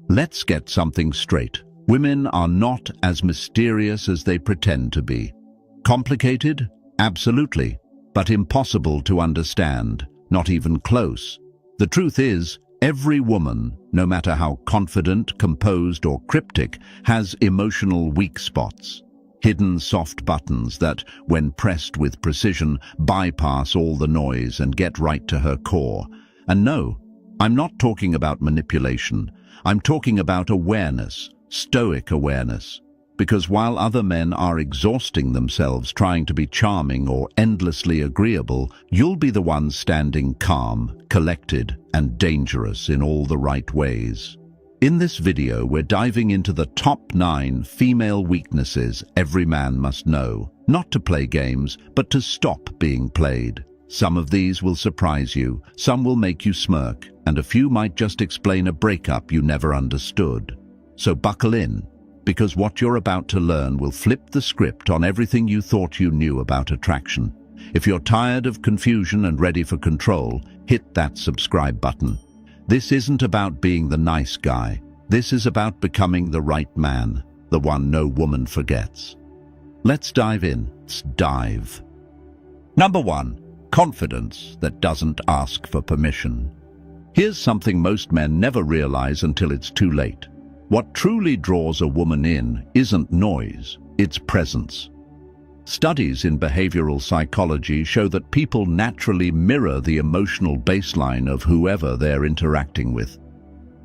Let's get something straight. Women are not as mysterious as they pretend to be. Complicated? Absolutely. But impossible to understand, not even close. The truth is, every woman, no matter how confident, composed, or cryptic, has emotional weak spots. Hidden soft buttons that, when pressed with precision, bypass all the noise and get right to her core. And no, I'm not talking about manipulation. I'm talking about awareness, stoic awareness. Because while other men are exhausting themselves trying to be charming or endlessly agreeable, you'll be the one standing calm, collected, and dangerous in all the right ways. In this video, we're diving into the top 9 female weaknesses every man must know, not to play games, but to stop being played. Some of these will surprise you, some will make you smirk, and a few might just explain a breakup you never understood. So buckle in, because what you're about to learn will flip the script on everything you thought you knew about attraction. If you're tired of confusion and ready for control, hit that subscribe button. This isn't about being the nice guy. This is about becoming the right man, the one no woman forgets. Let's dive in. Let's dive. Number 1. Confidence that doesn't ask for permission. Here's something most men never realize until it's too late. What truly draws a woman in isn't noise, it's presence. Studies in behavioral psychology show that people naturally mirror the emotional baseline of whoever they're interacting with.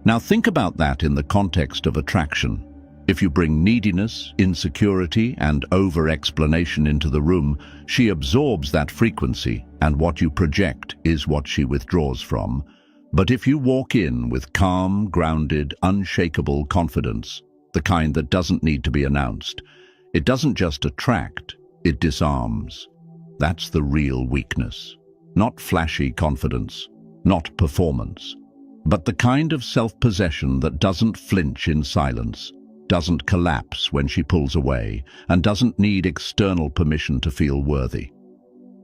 Now think about that in the context of attraction. If you bring neediness, insecurity, and over-explanation into the room, she absorbs that frequency, and what you project is what she withdraws from. But if you walk in with calm, grounded, unshakable confidence, the kind that doesn't need to be announced, it doesn't just attract, it disarms. That's the real weakness. Not flashy confidence, not performance, but the kind of self-possession that doesn't flinch in silence, doesn't collapse when she pulls away, and doesn't need external permission to feel worthy.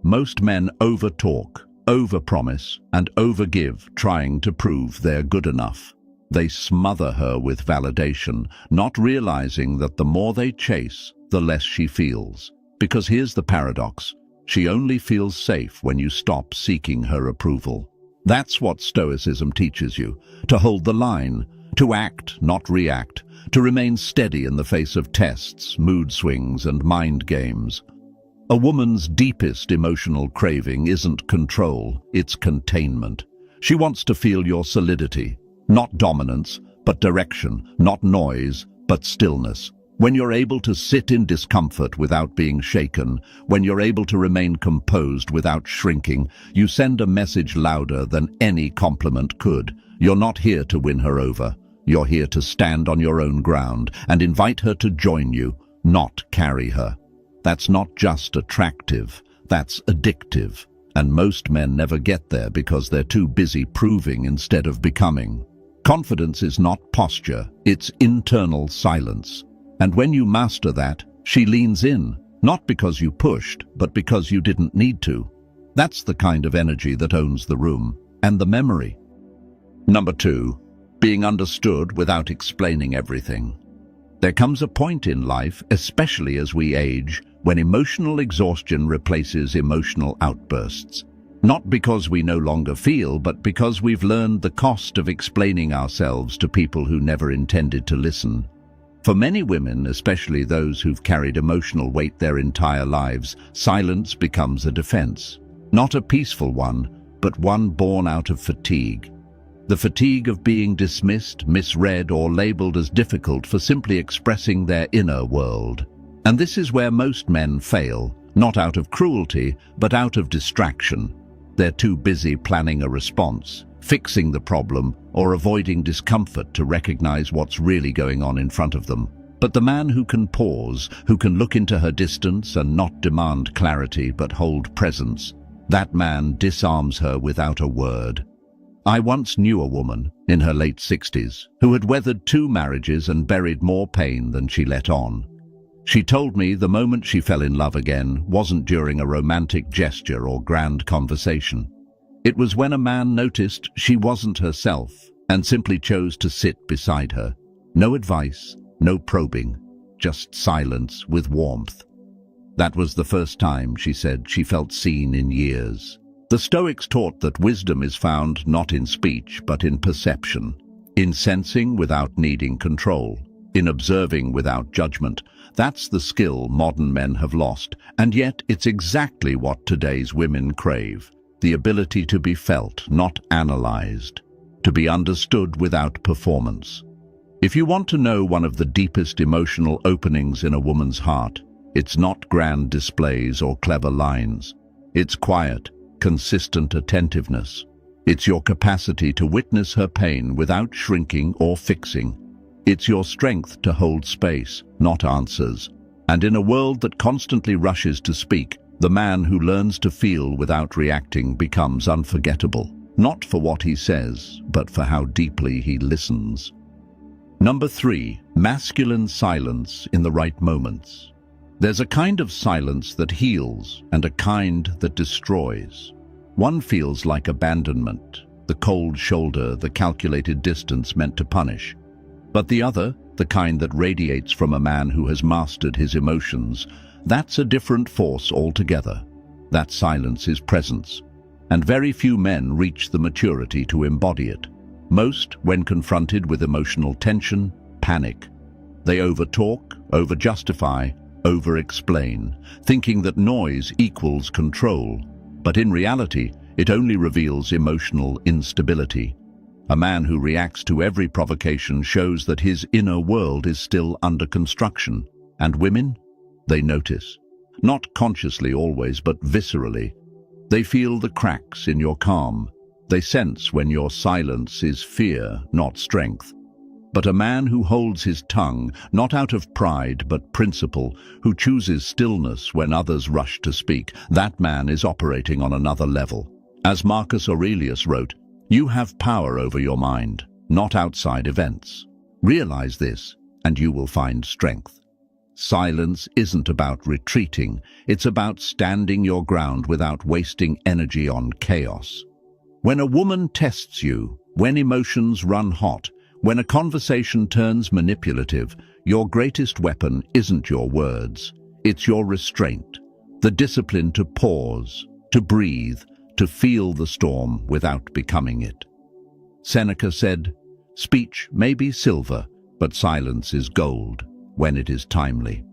Most men overtalk, overpromise, and overgive, trying to prove they're good enough. They smother her with validation, not realizing that the more they chase, the less she feels. Because here's the paradox: she only feels safe when you stop seeking her approval. That's what Stoicism teaches you: to hold the line, to act, not react, to remain steady in the face of tests, mood swings, and mind games. A woman's deepest emotional craving isn't control, it's containment. She wants to feel your solidity, not dominance, but direction, not noise, but stillness. When you're able to sit in discomfort without being shaken, when you're able to remain composed without shrinking, you send a message louder than any compliment could. You're not here to win her over. You're here to stand on your own ground and invite her to join you, not carry her. That's not just attractive, that's addictive. And most men never get there because they're too busy proving instead of becoming. Confidence is not posture, it's internal silence. And when you master that, she leans in, not because you pushed, but because you didn't need to. That's the kind of energy that owns the room, and the memory. Number 2, being understood without explaining everything. There comes a point in life, especially as we age, when emotional exhaustion replaces emotional outbursts. Not because we no longer feel, but because we've learned the cost of explaining ourselves to people who never intended to listen. For many women, especially those who've carried emotional weight their entire lives, silence becomes a defense. Not a peaceful one, but one born out of fatigue. The fatigue of being dismissed, misread, or labeled as difficult for simply expressing their inner world. And this is where most men fail, not out of cruelty, but out of distraction. They're too busy planning a response, fixing the problem, or avoiding discomfort to recognize what's really going on in front of them. But the man who can pause, who can look into her distance and not demand clarity but hold presence, that man disarms her without a word. I once knew a woman, in her late 60s, who had weathered 2 marriages and buried more pain than she let on. She told me the moment she fell in love again wasn't during a romantic gesture or grand conversation. It was when a man noticed she wasn't herself, and simply chose to sit beside her. No advice, no probing, just silence with warmth. That was the first time, she said, she felt seen in years. The Stoics taught that wisdom is found not in speech, but in perception, in sensing without needing control, in observing without judgment. That's the skill modern men have lost, and yet it's exactly what today's women crave. The ability to be felt, not analyzed, to be understood without performance. If you want to know one of the deepest emotional openings in a woman's heart, it's not grand displays or clever lines. It's quiet, consistent attentiveness. It's your capacity to witness her pain without shrinking or fixing. It's your strength to hold space, not answers. And in a world that constantly rushes to speak, the man who learns to feel without reacting becomes unforgettable, not for what he says, but for how deeply he listens. Number 3, masculine silence in the right moments. There's a kind of silence that heals and a kind that destroys. One feels like abandonment, the cold shoulder, the calculated distance meant to punish. But the other, the kind that radiates from a man who has mastered his emotions, that's a different force altogether. That silence is presence, and very few men reach the maturity to embody it. Most, when confronted with emotional tension, panic. They overtalk, overjustify, over-explain, thinking that noise equals control. But in reality, it only reveals emotional instability. A man who reacts to every provocation shows that his inner world is still under construction. And women? They notice. Not consciously always, but viscerally. They feel the cracks in your calm. They sense when your silence is fear, not strength. But a man who holds his tongue, not out of pride but principle, who chooses stillness when others rush to speak, that man is operating on another level. As Marcus Aurelius wrote, "You have power over your mind, not outside events. Realize this, and you will find strength." Silence isn't about retreating, it's about standing your ground without wasting energy on chaos. When a woman tests you, when emotions run hot, when a conversation turns manipulative, your greatest weapon isn't your words, it's your restraint, the discipline to pause, to breathe, to feel the storm without becoming it. Seneca said, "Speech may be silver, but silence is gold when it is timely."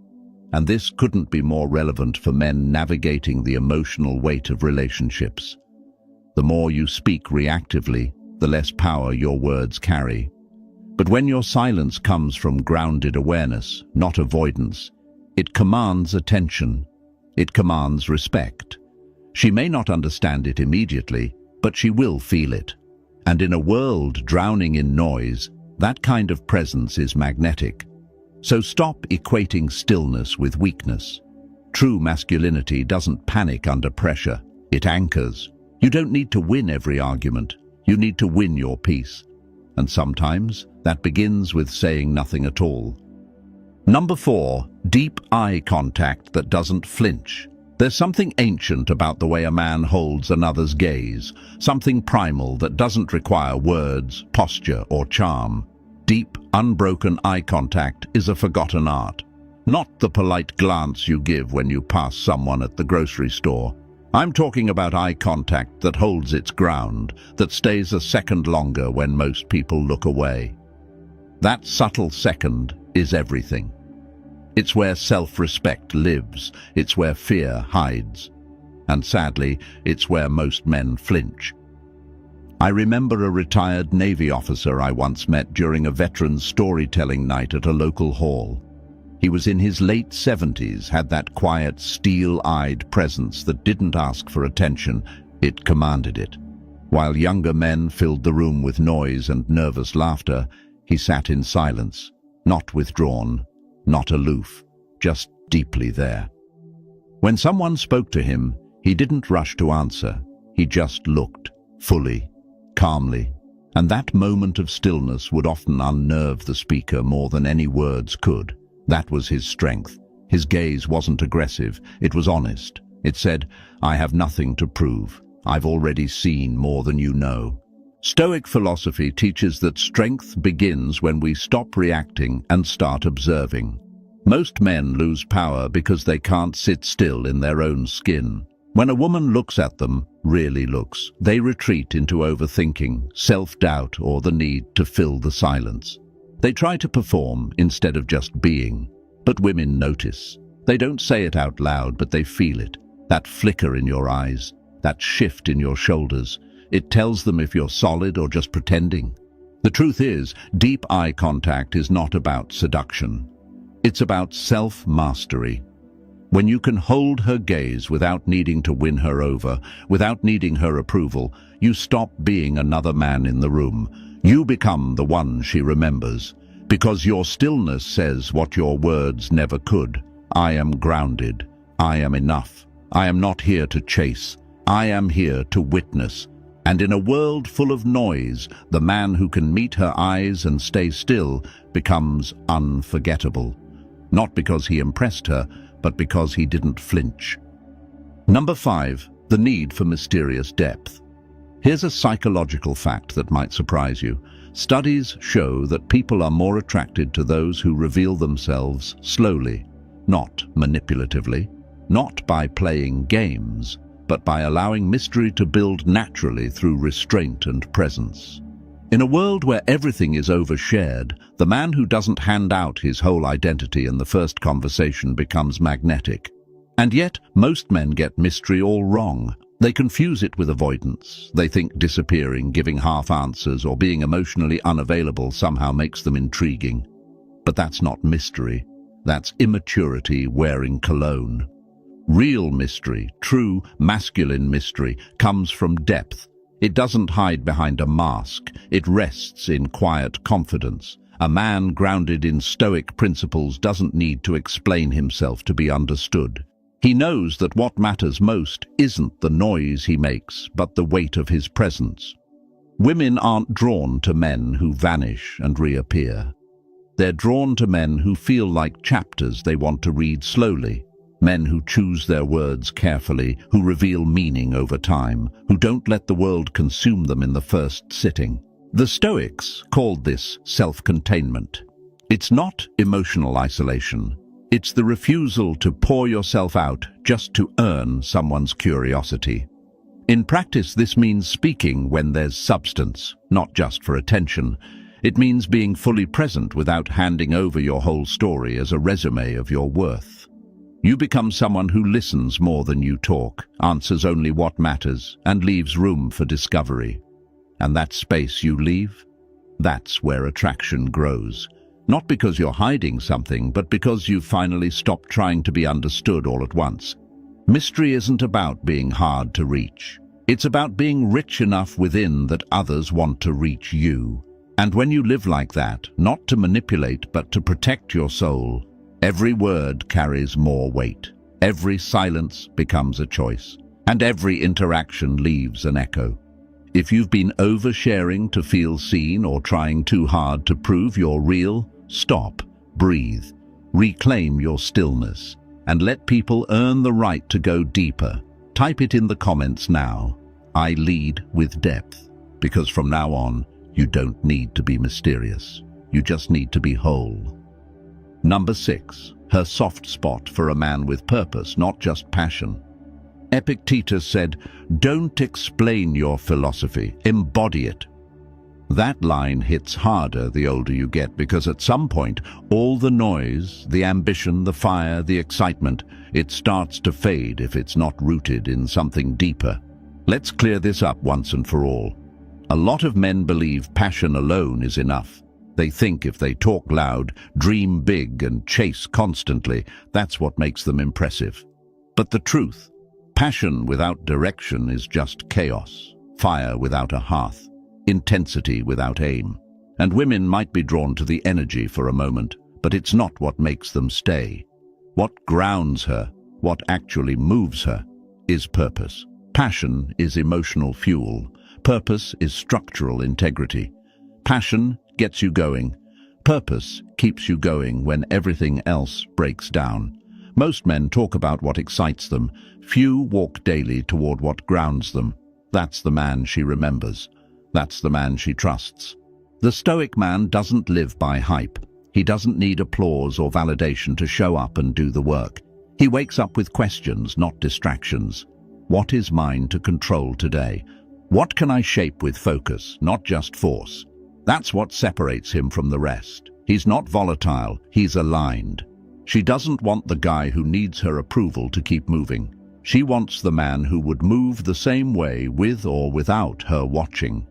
And this couldn't be more relevant for men navigating the emotional weight of relationships. The more you speak reactively, the less power your words carry. But when your silence comes from grounded awareness, not avoidance, it commands attention. It commands respect. She may not understand it immediately, but she will feel it. And in a world drowning in noise, that kind of presence is magnetic. So stop equating stillness with weakness. True masculinity doesn't panic under pressure, it anchors. You don't need to win every argument, you need to win your peace. And sometimes that begins with saying nothing at all. Number 4, deep eye contact that doesn't flinch. There's something ancient about the way a man holds another's gaze, something primal that doesn't require words, posture, or charm. Deep, unbroken eye contact is a forgotten art. Not the polite glance you give when you pass someone at the grocery store. I'm talking about eye contact that holds its ground, that stays a second longer when most people look away. That subtle second is everything. It's where self-respect lives, it's where fear hides. And sadly, it's where most men flinch. I remember a retired Navy officer I once met during a veterans storytelling night at a local hall. He was in his late 70s, had that quiet, steel-eyed presence that didn't ask for attention, it commanded it. While younger men filled the room with noise and nervous laughter, he sat in silence, not withdrawn, not aloof, just deeply there. When someone spoke to him, he didn't rush to answer. He just looked, fully, calmly, and that moment of stillness would often unnerve the speaker more than any words could. That was his strength. His gaze wasn't aggressive, it was honest. It said, "I have nothing to prove. I've already seen more than you know." Stoic philosophy teaches that strength begins when we stop reacting and start observing. Most men lose power because they can't sit still in their own skin. When a woman looks at them, really looks, they retreat into overthinking, self-doubt, or the need to fill the silence. They try to perform instead of just being. But women notice. They don't say it out loud, but they feel it. That flicker in your eyes, that shift in your shoulders. It tells them if you're solid or just pretending. The truth is, deep eye contact is not about seduction. It's about self-mastery. When you can hold her gaze without needing to win her over, without needing her approval, you stop being another man in the room. You become the one she remembers, because your stillness says what your words never could. I am grounded. I am enough. I am not here to chase. I am here to witness. And in a world full of noise, the man who can meet her eyes and stay still becomes unforgettable. Not because he impressed her, but because he didn't flinch. Number 5, the need for mysterious depth. Here's a psychological fact that might surprise you. Studies show that people are more attracted to those who reveal themselves slowly, not manipulatively, not by playing games, but by allowing mystery to build naturally through restraint and presence. In a world where everything is overshared, the man who doesn't hand out his whole identity in the first conversation becomes magnetic. And yet, most men get mystery all wrong. They confuse it with avoidance. They think disappearing, giving half answers, or being emotionally unavailable somehow makes them intriguing. But that's not mystery. That's immaturity wearing cologne. Real mystery, true masculine mystery, comes from depth. It doesn't hide behind a mask. It rests in quiet confidence. A man grounded in Stoic principles doesn't need to explain himself to be understood. He knows that what matters most isn't the noise he makes, but the weight of his presence. Women aren't drawn to men who vanish and reappear. They're drawn to men who feel like chapters they want to read slowly. Men who choose their words carefully, who reveal meaning over time, who don't let the world consume them in the first sitting. The Stoics called this self-containment. It's not emotional isolation. It's the refusal to pour yourself out just to earn someone's curiosity. In practice, this means speaking when there's substance, not just for attention. It means being fully present without handing over your whole story as a resume of your worth. You become someone who listens more than you talk, answers only what matters, and leaves room for discovery. And that space you leave, that's where attraction grows. Not because you're hiding something, but because you've finally stopped trying to be understood all at once. Mystery isn't about being hard to reach. It's about being rich enough within that others want to reach you. And when you live like that, not to manipulate but to protect your soul, every word carries more weight. Every silence becomes a choice. And every interaction leaves an echo. If you've been oversharing to feel seen or trying too hard to prove you're real, stop, breathe, reclaim your stillness, and let people earn the right to go deeper. Type it in the comments now. I lead with depth, because from now on, you don't need to be mysterious. You just need to be whole. Number 6, her soft spot for a man with purpose, not just passion. Epictetus said, "Don't explain your philosophy, embody it." That line hits harder the older you get, because at some point, all the noise, the ambition, the fire, the excitement, it starts to fade if it's not rooted in something deeper. Let's clear this up once and for all. A lot of men believe passion alone is enough. They think if they talk loud, dream big, and chase constantly, that's what makes them impressive. But the truth, passion without direction is just chaos, fire without a hearth, intensity without aim. And women might be drawn to the energy for a moment, but it's not what makes them stay. What grounds her, what actually moves her, is purpose. Passion is emotional fuel. Purpose is structural integrity. Passion gets you going. Purpose keeps you going when everything else breaks down. Most men talk about what excites them. Few walk daily toward what grounds them. That's the man she remembers. That's the man she trusts. The Stoic man doesn't live by hype. He doesn't need applause or validation to show up and do the work. He wakes up with questions, not distractions. What is mine to control today? What can I shape with focus, not just force? That's what separates him from the rest. He's not volatile, he's aligned. She doesn't want the guy who needs her approval to keep moving. She wants the man who would move the same way with or without her watching.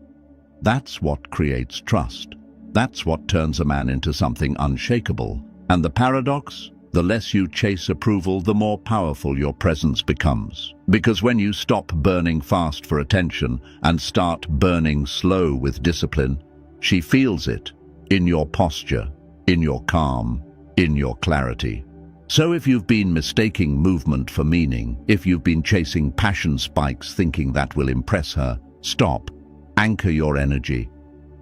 That's what creates trust. That's what turns a man into something unshakable. And the paradox? The less you chase approval, the more powerful your presence becomes. Because when you stop burning fast for attention and start burning slow with discipline, she feels it in your posture, in your calm, in your clarity. So if you've been mistaking movement for meaning, if you've been chasing passion spikes thinking that will impress her, stop. Anchor your energy.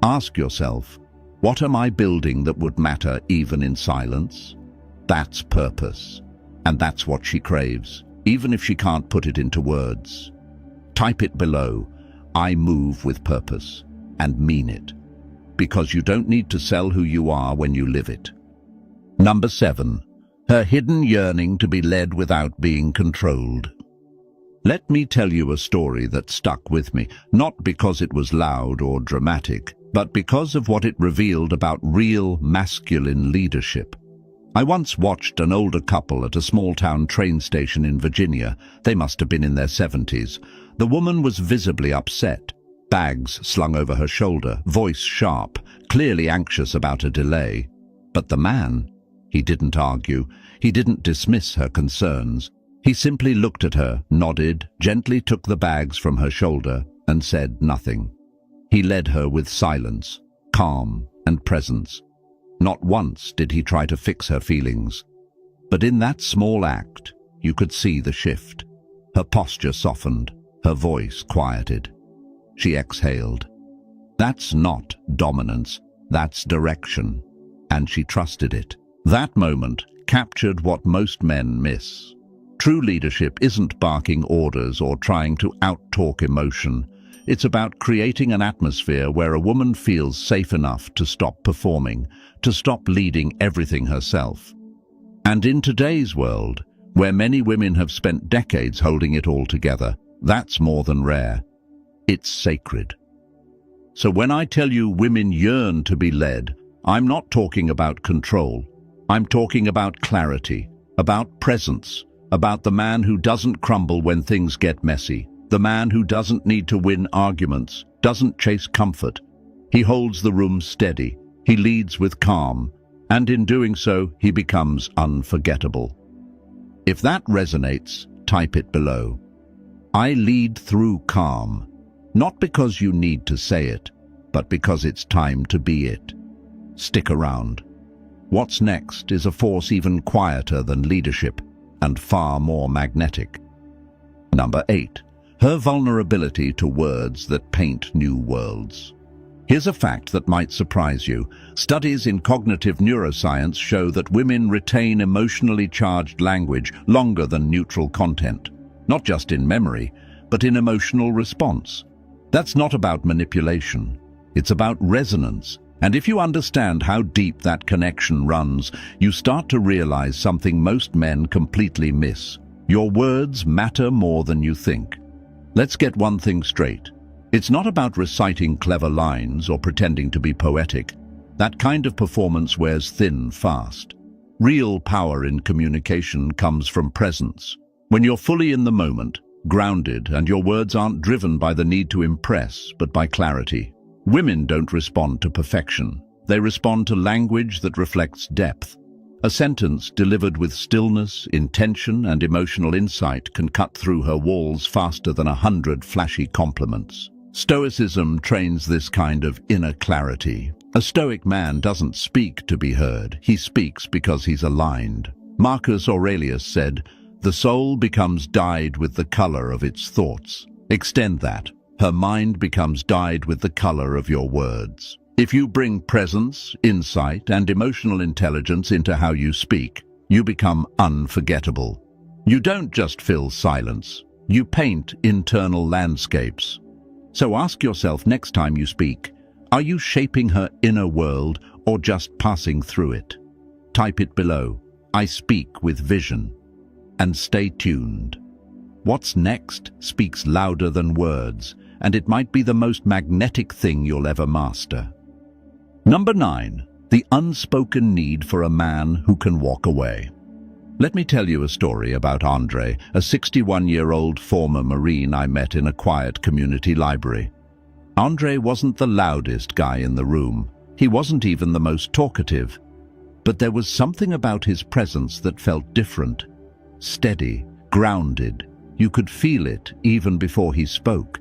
Ask yourself, what am I building that would matter even in silence? That's purpose. And that's what she craves, even if she can't put it into words. Type it below. I move with purpose and mean it. Because you don't need to sell who you are when you live it. Number 7. Her hidden yearning to be led without being controlled. Let me tell you a story that stuck with me, not because it was loud or dramatic, but because of what it revealed about real masculine leadership. I once watched an older couple at a small-town train station in Virginia. They must have been in their 70s. The woman was visibly upset, bags slung over her shoulder, voice sharp, clearly anxious about a delay. But the man, he didn't argue. He didn't dismiss her concerns. He simply looked at her, nodded, gently took the bags from her shoulder, and said nothing. He led her with silence, calm, and presence. Not once did he try to fix her feelings. But in that small act, you could see the shift. Her posture softened, her voice quieted. She exhaled. That's not dominance, that's direction. And she trusted it. That moment captured what most men miss. True leadership isn't barking orders or trying to out-talk emotion. It's about creating an atmosphere where a woman feels safe enough to stop performing, to stop leading everything herself. And in today's world, where many women have spent decades holding it all together, that's more than rare. It's sacred. So when I tell you women yearn to be led, I'm not talking about control. I'm talking about clarity, about presence, about the man who doesn't crumble when things get messy. The man who doesn't need to win arguments, doesn't chase comfort. He holds the room steady, he leads with calm, and in doing so, he becomes unforgettable. If that resonates, type it below. I lead through calm, not because you need to say it, but because it's time to be it. Stick around. What's next is a force even quieter than leadership and far more magnetic. Number 8. Her vulnerability to words that paint new worlds. Here's a fact that might surprise you. Studies in cognitive neuroscience show that women retain emotionally charged language longer than neutral content, not just in memory, but in emotional response. That's not about manipulation. It's about resonance. And if you understand how deep that connection runs, you start to realize something most men completely miss. Your words matter more than you think. Let's get one thing straight. It's not about reciting clever lines or pretending to be poetic. That kind of performance wears thin fast. Real power in communication comes from presence. When you're fully in the moment, grounded, and your words aren't driven by the need to impress, but by clarity. Women don't respond to perfection. They respond to language that reflects depth. A sentence delivered with stillness, intention, and emotional insight can cut through her walls faster than 100 flashy compliments. Stoicism trains this kind of inner clarity. A Stoic man doesn't speak to be heard. He speaks because he's aligned. Marcus Aurelius said, "The soul becomes dyed with the color of its thoughts." Extend that. Her mind becomes dyed with the color of your words. If you bring presence, insight, and emotional intelligence into how you speak, you become unforgettable. You don't just fill silence. You paint internal landscapes. So ask yourself next time you speak, are you shaping her inner world or just passing through it? Type it below. I speak with vision. And stay tuned. What's next speaks louder than words, and it might be the most magnetic thing you'll ever master. Number 9. The unspoken need for a man who can walk away. Let me tell you a story about Andre, a 61-year-old former Marine I met in a quiet community library. Andre wasn't the loudest guy in the room. He wasn't even the most talkative. But there was something about his presence that felt different. Steady, grounded. You could feel it even before he spoke.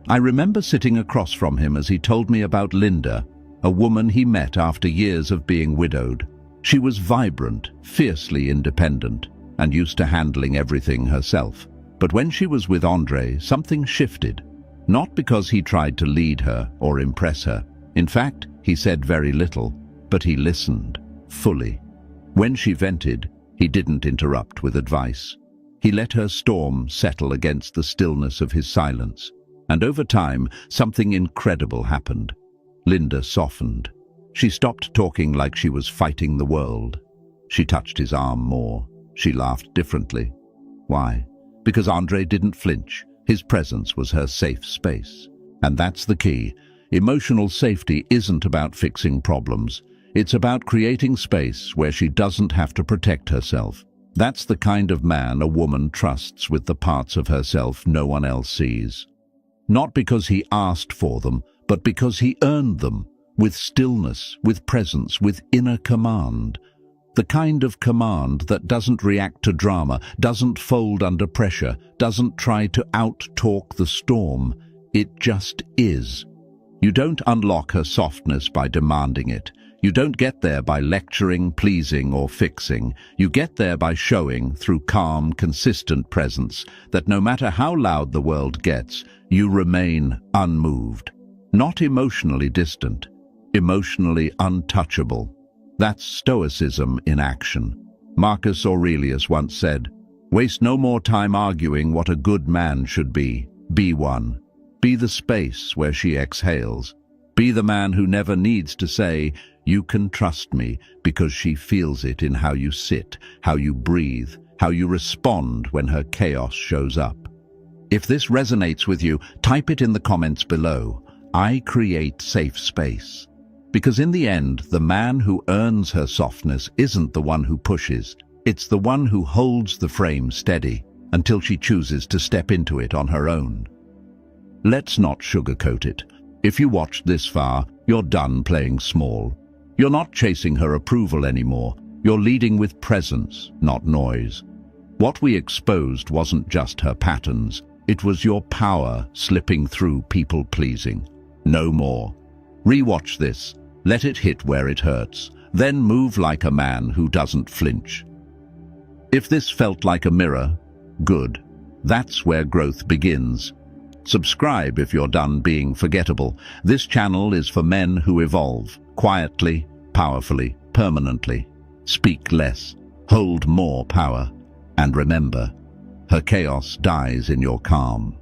I remember sitting across from him as he told me about Linda, a woman he met after years of being widowed. She was vibrant, fiercely independent, and used to handling everything herself. But when she was with Andre, something shifted. Not because he tried to lead her or impress her. In fact, he said very little, but he listened, fully. When she vented, he didn't interrupt with advice. He let her storm settle against the stillness of his silence. And over time, something incredible happened. Linda softened. She stopped talking like she was fighting the world. She touched his arm more. She laughed differently. Why? Because Andre didn't flinch. His presence was her safe space. And that's the key. Emotional safety isn't about fixing problems. It's about creating space where she doesn't have to protect herself. That's the kind of man a woman trusts with the parts of herself no one else sees. Not because he asked for them, but because he earned them. With stillness, with presence, with inner command. The kind of command that doesn't react to drama, doesn't fold under pressure, doesn't try to out-talk the storm. It just is. You don't unlock her softness by demanding it. You don't get there by lecturing, pleasing, or fixing. You get there by showing, through calm, consistent presence, that no matter how loud the world gets, you remain unmoved. Not emotionally distant. Emotionally untouchable. That's Stoicism in action. Marcus Aurelius once said, "Waste no more time arguing what a good man should be. Be one. Be the space where she exhales. Be the man who never needs to say, 'You can trust me,' because she feels it in how you sit, how you breathe, how you respond when her chaos shows up." If this resonates with you, type it in the comments below. I create safe space. Because in the end, the man who earns her softness isn't the one who pushes. It's the one who holds the frame steady until she chooses to step into it on her own. Let's not sugarcoat it. If you watched this far, you're done playing small. You're not chasing her approval anymore. You're leading with presence, not noise. What we exposed wasn't just her patterns. It was your power slipping through people-pleasing. No more. Rewatch this. Let it hit where it hurts. Then move like a man who doesn't flinch. If this felt like a mirror, good. That's where growth begins. Subscribe if you're done being forgettable. This channel is for men who evolve, quietly, powerfully, permanently. Speak less, hold more power, and remember, her chaos dies in your calm.